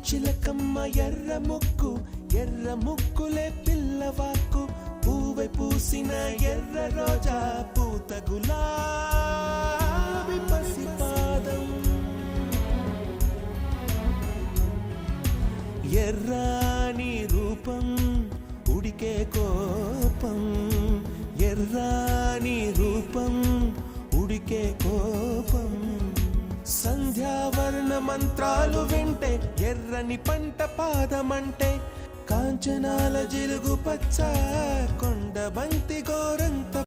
చిలకమ్మ ఎర్ర ముక్కులే పిల్లవాకు పూవై పూసిన ఎర్ర రోజా పూత గులాబీ పసిపాదం ఎర్రాని రూపం ఉడికే కోపం ఎర్రాని రూపం ఉడికే కోపం సంధ్యావర్ణ మంత్రాలు వింటే ఎర్రని పంట పాదమంటే కాంచనాల జిలుగు పచ్చ కొండ బంతి గోరంత